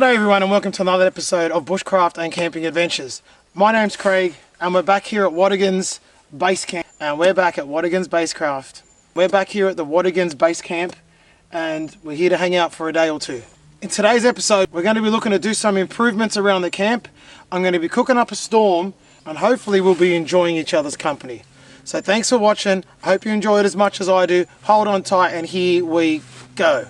G'day everyone and welcome to another episode of Bushcraft and Camping Adventures. My name's Craig and we're back here at Watagans Basecamp, and we're back at Watagans Basecraft. We're back here at the Watagans Basecamp and we're here to hang out for a day or two. In today's episode we're going to be looking to do some improvements around the camp. I'm going to be cooking up a storm and hopefully we'll be enjoying each other's company. So thanks for watching. I hope you enjoy it as much as I do. Hold on tight and here we go.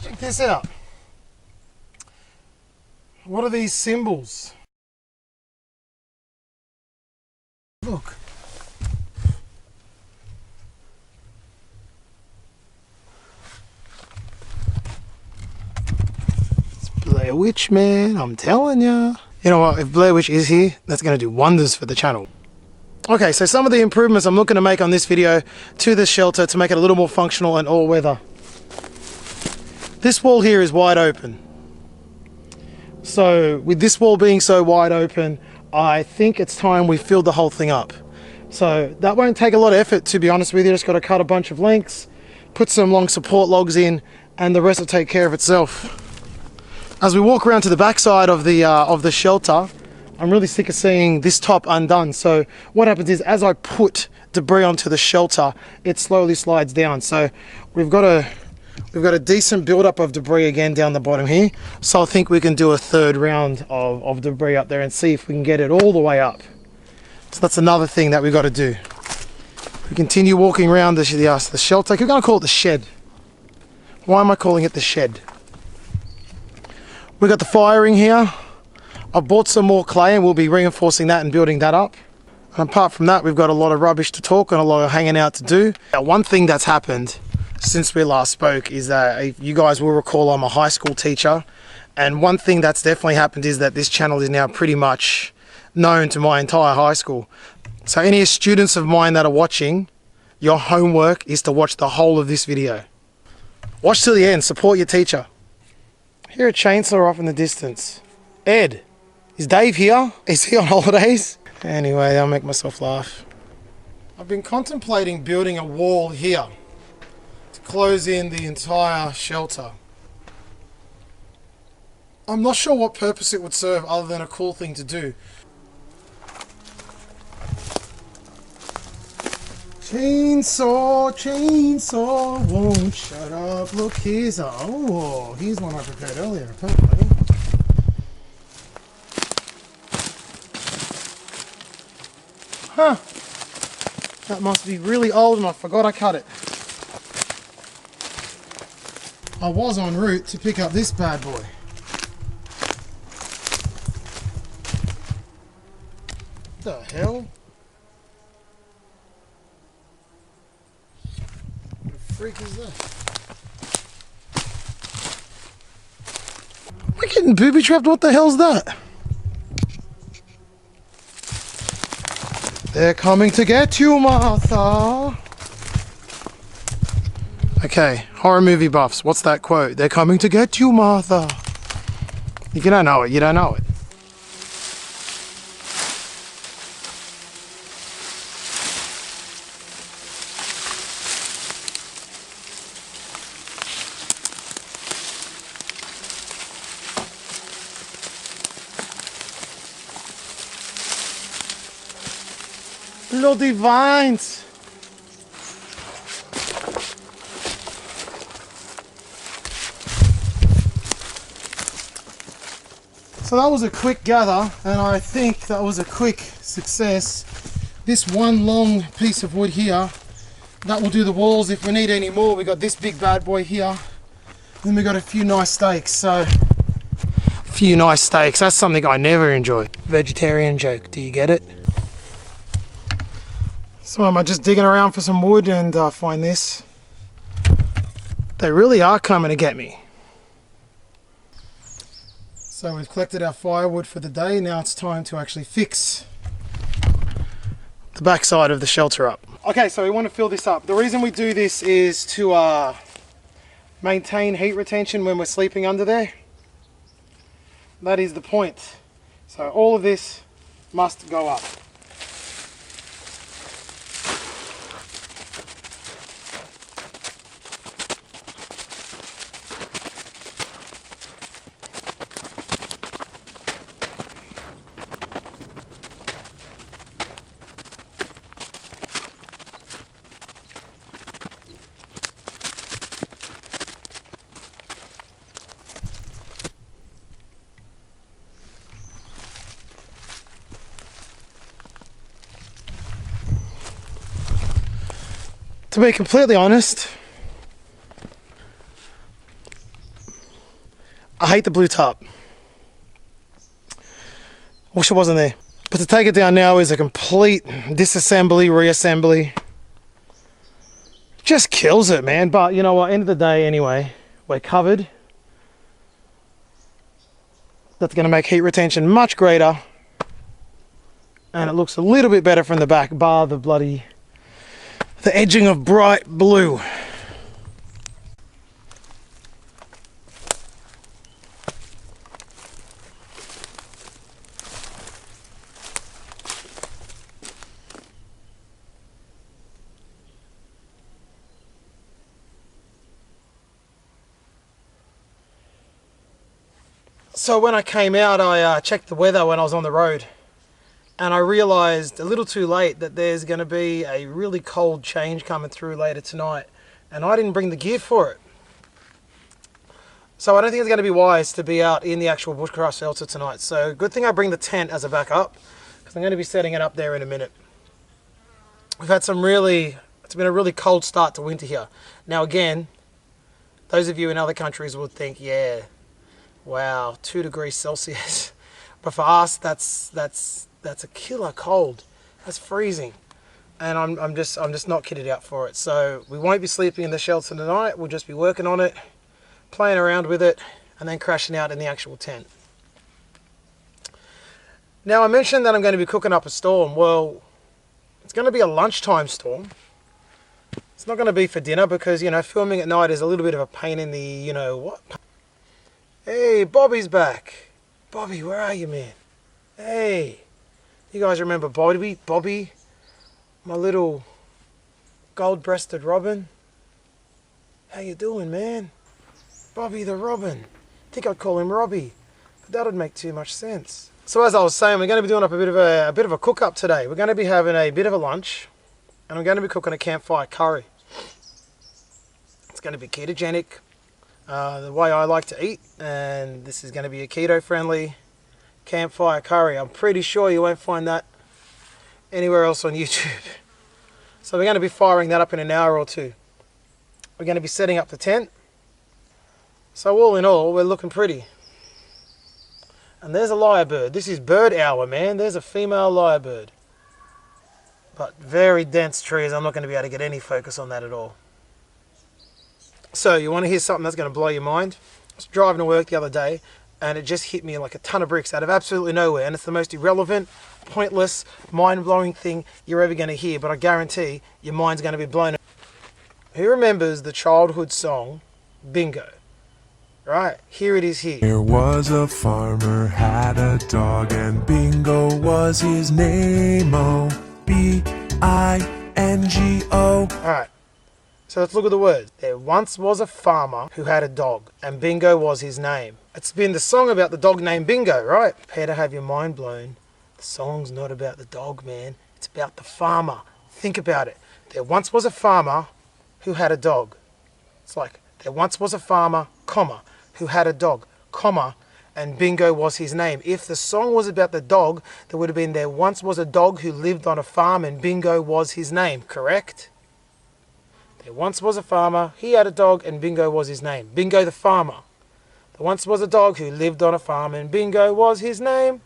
Check this out. What are these symbols? Look. It's Blair Witch, man, I'm telling ya. You know what, if Blair Witch is here, that's going to do wonders for the channel. Okay, so some of the improvements I'm looking to make on this video to this shelter to make it a little more functional and all-weather. This wall here is wide open. So with this wall being so wide open, I think it's time we filled the whole thing up. So that won't take a lot of effort, to be honest with you. Just got to cut a bunch of lengths, put some long support logs in, and the rest will take care of itself. As we walk around to the back side of the shelter, I'm really sick of seeing this top undone. So what happens is, as I put debris onto the shelter, it slowly slides down. So we've got a decent build-up of debris again down the bottom here. So I think we can do a third round of debris up there and see if we can get it all the way up. So that's another thing that we've got to do. We continue walking around the shelter. We're going to call it the shed. Why am I calling it the shed? We've got the firing here. I've bought some more clay and we'll be reinforcing that and building that up. And apart from that, we've got a lot of rubbish to talk and a lot of hanging out to do. Now, one thing that's happened since we last spoke is that, you guys will recall, I'm a high school teacher, and one thing that's definitely happened is that this channel is now pretty much known to my entire high school. So any students of mine that are watching, your homework is to watch the whole of this video. Watch till the end, support your teacher. I hear a chainsaw off in the distance. Ed, is Dave here? Is he on holidays? Anyway, I'll make myself laugh. I've been contemplating building a wall here close in the entire shelter. I'm not sure what purpose it would serve other than a cool thing to do. Chainsaw, chainsaw, won't shut up. Look, here's one I prepared earlier, apparently. Huh. That must be really old and I forgot I cut it. I was en route to pick up this bad boy. What the hell? What the freak is that? Am I getting booby trapped? What the hell's that? They're coming to get you, Martha. Okay, horror movie buffs, what's that quote? They're coming to get you, Martha. If you don't know it, you don't know it. Bloody vines. So that was a quick gather, and I think that was a quick success. This one long piece of wood here, that will do the walls. If we need any more, we got this big bad boy here. Then we got a few nice stakes. So few nice steaks. That's something I never enjoy. Vegetarian joke, do you get it? So am I just digging around for some wood and find this? They really are coming to get me. So we've collected our firewood for the day. Now it's time to actually fix the backside of the shelter up. Okay, so we want to fill this up. The reason we do this is to maintain heat retention when we're sleeping under there. That is the point. So all of this must go up. To be completely honest, I hate the blue tarp. Wish it wasn't there. But to take it down now is a complete disassembly, reassembly. Just kills it, man. But you know what, end of the day anyway, we're covered. That's going to make heat retention much greater. And it looks a little bit better from the back, bar the edging of bright blue. So when I came out, I checked the weather when I was on the road. And I realised a little too late that there's going to be a really cold change coming through later tonight. And I didn't bring the gear for it. So I don't think it's going to be wise to be out in the actual bushcraft shelter tonight. So good thing I bring the tent as a backup, because I'm going to be setting it up there in a minute. We've had it's been a really cold start to winter here. Now again, those of you in other countries would think, yeah, wow, 2 degrees Celsius. But for us, that's a killer cold. That's freezing. And I'm just not kitted out for it. So we won't be sleeping in the shelter tonight. We'll just be working on it, playing around with it, and then crashing out in the actual tent. Now I mentioned that I'm going to be cooking up a storm. Well, it's going to be a lunchtime storm. It's not going to be for dinner because, you know, filming at night is a little bit of a pain in the, you know what. Hey, Bobby's back. Bobby, where are you, man? Hey. You guys remember Bobby, my little gold-breasted robin? How you doing, man? Bobby the robin. I think I'd call him Robbie, but that would make too much sense. So as I was saying, we're going to be doing up a bit of a cook-up today. We're going to be having a bit of a lunch, and I'm going to be cooking a campfire curry. It's going to be ketogenic, the way I like to eat, and this is going to be a keto-friendly campfire curry. I'm pretty sure you won't find that anywhere else on YouTube. So we're going to be firing that up in an hour or two. We're going to be setting up the tent. So all in all, we're looking pretty. And there's a lyrebird. This is bird hour, man. There's a female lyrebird. But very dense trees. I'm not going to be able to get any focus on that at all. So you want to hear something that's going to blow your mind? I was driving to work the other day, and it just hit me like a ton of bricks out of absolutely nowhere. And it's the most irrelevant, pointless, mind-blowing thing you're ever going to hear. But I guarantee your mind's going to be blown. Who remembers the childhood song, Bingo? Right, here it is here. There was a farmer, had a dog, and Bingo was his name. Oh, B-I-N-G-O. Alright, so let's look at the words. There once was a farmer who had a dog, and Bingo was his name. It's been the song about the dog named Bingo, right? Prepare to have your mind blown. The song's not about the dog, man. It's about the farmer. Think about it. There once was a farmer who had a dog. It's like, there once was a farmer, comma, who had a dog, comma, and Bingo was his name. If the song was about the dog, there would have been there once was a dog who lived on a farm and Bingo was his name, correct? There once was a farmer, he had a dog, and Bingo was his name. Bingo the farmer. The There once was a dog who lived on a farm and Bingo was his name.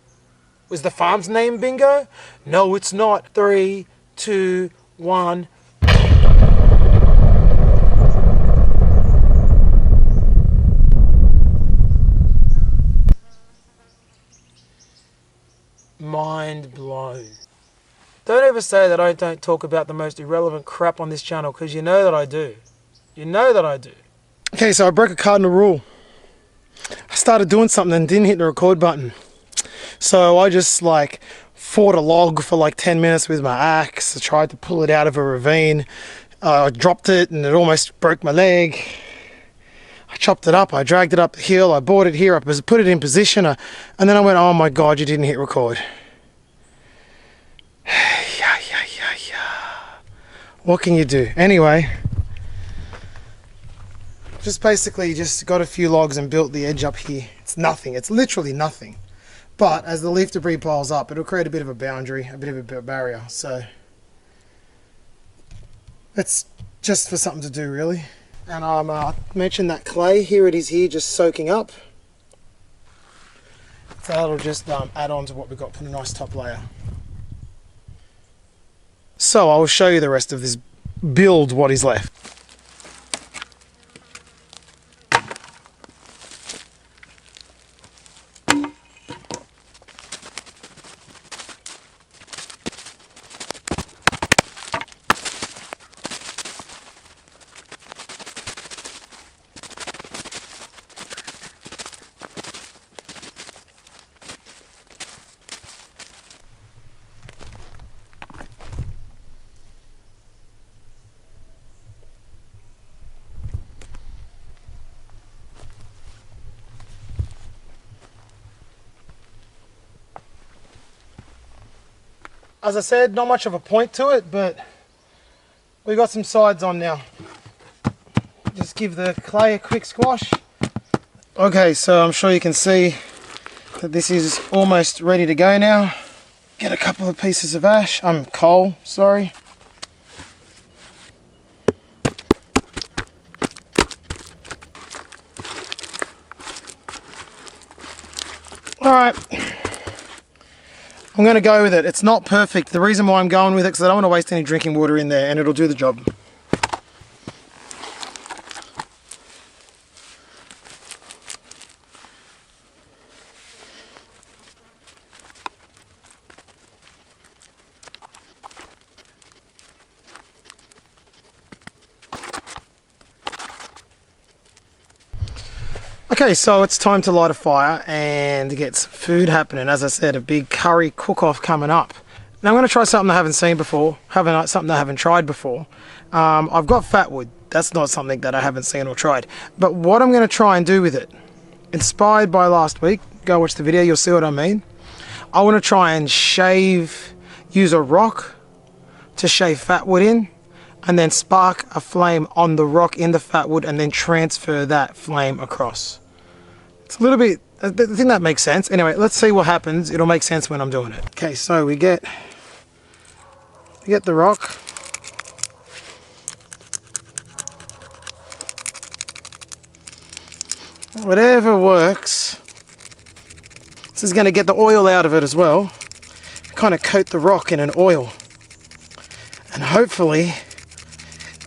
Was the farm's name Bingo? No, it's not. 3, 2, 1. Mind blown. Don't ever say that I don't talk about the most irrelevant crap on this channel, because you know that I do. You know that I do. Okay, so I broke a cardinal rule. I started doing something and didn't hit the record button. So I just like fought a log for like 10 minutes with my axe. I tried to pull it out of a ravine. I dropped it and it almost broke my leg. I chopped it up, I dragged it up the hill, I brought it here, I put it in position, and then I went, oh my God, you didn't hit record. What can you do? Anyway, just basically just got a few logs and built the edge up here. It's nothing, it's literally nothing. But as the leaf debris piles up, it'll create a bit of a boundary, a bit of a barrier. So it's just for something to do, really. And I mentioned that clay, here it is here, just soaking up. So that'll just add on to what we've got, put a nice top layer. So I will show you the rest of this build, what is left. As I said, not much of a point to it, but we got some sides on now. Just give the clay a quick squash. Okay, so I'm sure you can see that this is almost ready to go now. Get a couple of pieces of ash, coal, sorry. Alright. I'm going to go with it. It's not perfect. The reason why I'm going with it is because I don't want to waste any drinking water in there, and it'll do the job. Okay, so it's time to light a fire and get some food happening. As I said, a big curry cook-off coming up. Now I'm going to try something I haven't seen before, something I haven't tried before. I've got fat wood. That's not something that I haven't seen or tried. But what I'm going to try and do with it, inspired by last week, go watch the video, you'll see what I mean. I want to try and use a rock to shave fat wood in, and then spark a flame on the rock in the fat wood, and then transfer that flame across. It's a little bit, I think that makes sense. Anyway, let's see what happens. It'll make sense when I'm doing it. Okay, so we get the rock. Whatever works. This is going to get the oil out of it as well. Kind of coat the rock in an oil. And hopefully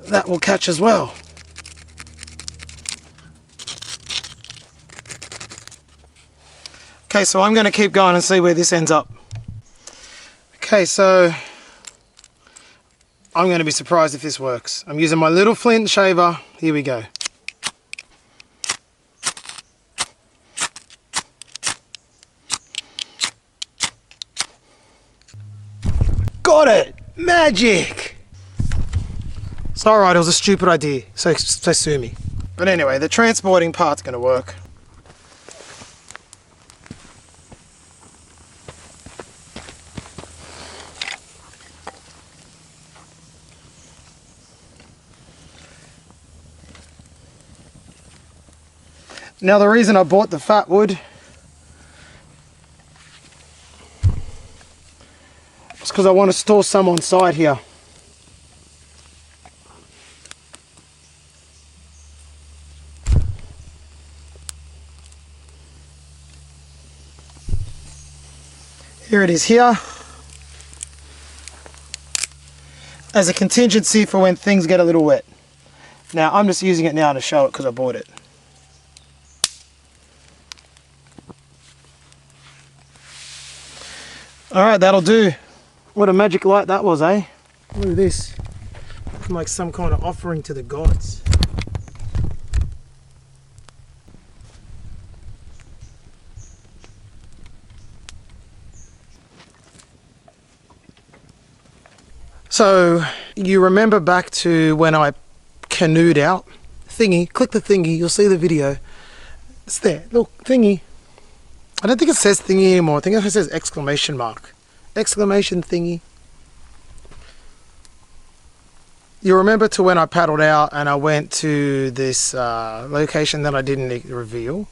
that will catch as well. Okay, so I'm going to keep going and see where this ends up. Okay, so I'm going to be surprised if this works. I'm using my little flint shaver. Here we go. Got it! Magic! It's alright, it was a stupid idea, so sue me. But anyway, the transporting part's going to work. Now the reason I bought the fat wood is because I want to store some on site here. Here it is here. As a contingency for when things get a little wet. Now I'm just using it now to show it because I bought it. Alright, that'll do. What a magic light that was, eh? Look at this. Like some kind of offering to the gods. So, you remember back to when I canoed out? Thingy, click the thingy, you'll see the video. It's there, look, thingy. I don't think it says thingy anymore, I think it says exclamation mark. Exclamation thingy. You remember to when I paddled out and I went to this location that I didn't reveal,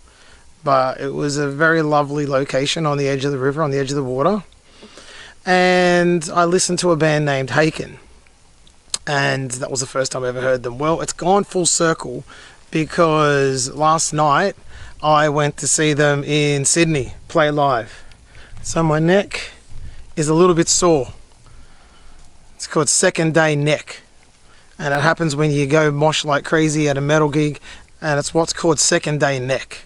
but it was a very lovely location on the edge of the river, on the edge of the water. And I listened to a band named Haken, and that was the first time I ever heard them. Well, it's gone full circle because last night I went to see them in Sydney play live. So my neck is a little bit sore. It's called second day neck, and it happens when you go mosh like crazy at a metal gig, and it's what's called second day neck.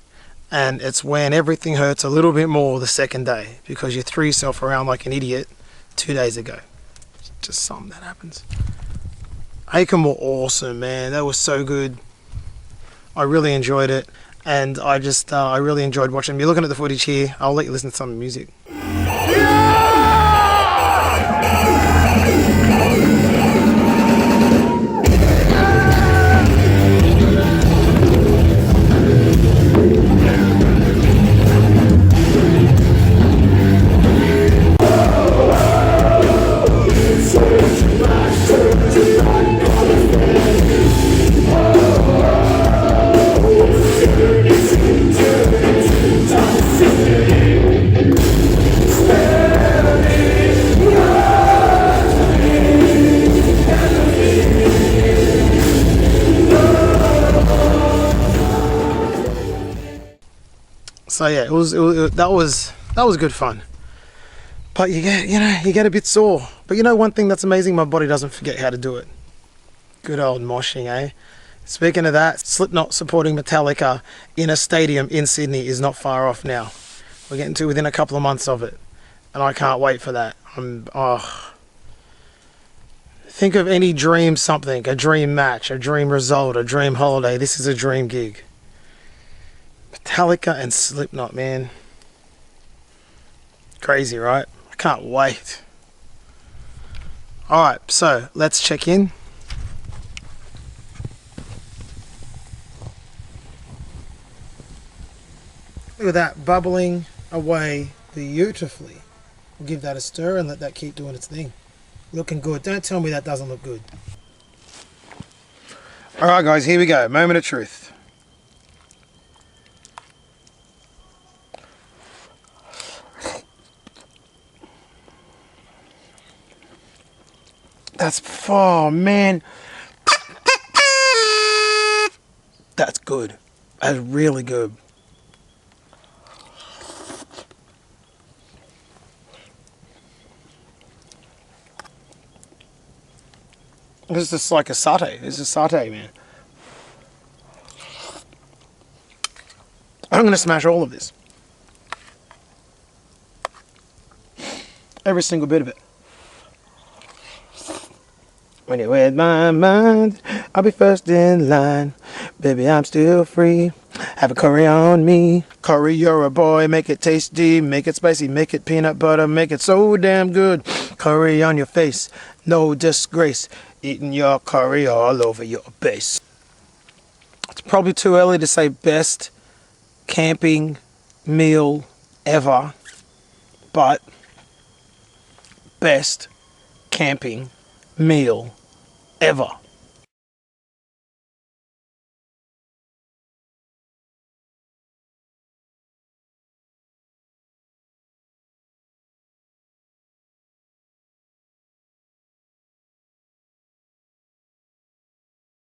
And it's when everything hurts a little bit more the second day because you threw yourself around like an idiot 2 days ago. It's just something that happens. Haken were awesome, man. That was so good. I really enjoyed it, and I really enjoyed watching them. You're looking at the footage here. I'll let you listen to some of the music. So yeah, that was good fun. But you get a bit sore. But you know one thing that's amazing, my body doesn't forget how to do it. Good old moshing, eh? Speaking of that, Slipknot supporting Metallica in a stadium in Sydney is not far off now. We're getting to within a couple of months of it, and I can't wait for that. Think of any dream something, a dream match, a dream result, a dream holiday. This is a dream gig. Metallica and Slipknot, man. Crazy, right? I can't wait. Alright, so let's check in. Look at that, bubbling away beautifully. We'll give that a stir and let that keep doing its thing. Looking good. Don't tell me that doesn't look good. Alright guys, here we go. Moment of truth. Oh man, that's good. That's really good. This is just like a satay. This is satay, man. I'm gonna smash all of this. Every single bit of it. When you're with my mind, I'll be first in line. Baby, I'm still free. Have a curry on me. Curry, you're a boy. Make it tasty, make it spicy, make it peanut butter, make it so damn good. Curry on your face, no disgrace. Eating your curry all over your base. It's probably too early to say best camping meal ever, but best camping meal ever.